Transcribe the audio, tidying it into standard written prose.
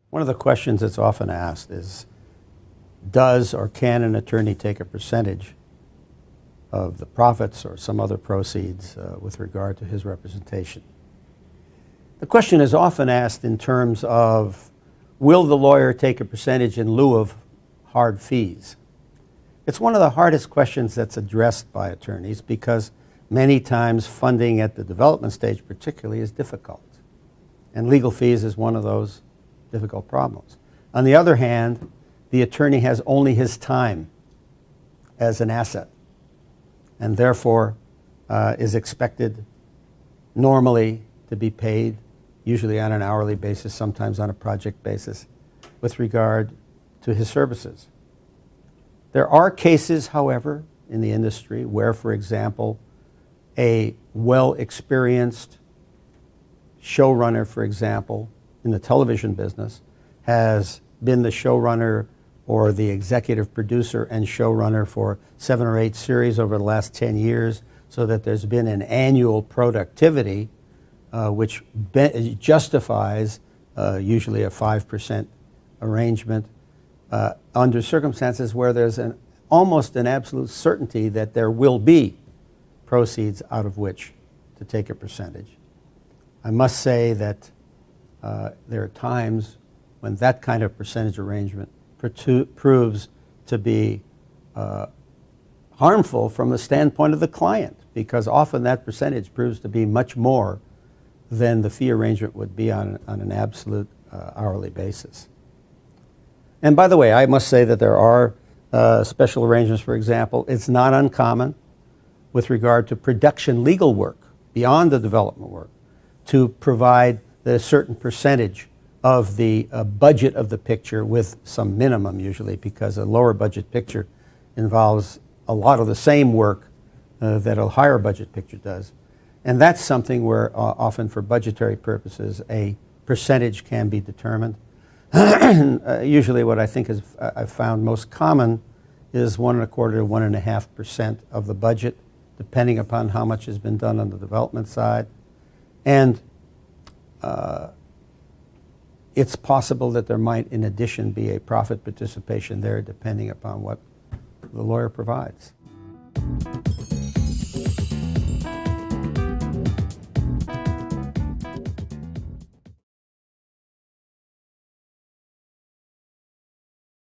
One of the questions that's often asked is, does or can an attorney take a percentage of the profits or some other proceeds with regard to his representation? The question is often asked in terms of, will the lawyer take a percentage in lieu of hard fees? It's one of the hardest questions that's addressed by attorneys because many times funding at the development stage particularly is difficult. And legal fees is one of those difficult problems. On the other hand, the attorney has only his time as an asset and therefore is expected normally to be paid, usually on an hourly basis, sometimes on a project basis, with regard to his services. There are cases, however, in the industry where, for example, a well-experienced showrunner, for example, in the television business, has been the showrunner or the executive producer and showrunner for 7 or 8 series over the last 10 years, so that there's been an annual productivity which justifies usually a 5% arrangement under circumstances where there's almost an absolute certainty that there will be proceeds out of which to take a percentage. I must say that there are times when that kind of percentage arrangement proves to be harmful from the standpoint of the client, because often that percentage proves to be much more than the fee arrangement would be on an absolute hourly basis. And by the way, I must say that there are special arrangements. For example, it's not uncommon with regard to production legal work beyond the development work to provide a certain percentage of the budget of the picture with some minimum usually, because a lower budget picture involves a lot of the same work that a higher budget picture does. And that's something where often for budgetary purposes a percentage can be determined. Usually what I think is I've found most common is 1 1/4 to 1.5% of the budget, depending upon how much has been done on the development side. And it's possible that there might, in addition, be a profit participation there, depending upon what the lawyer provides.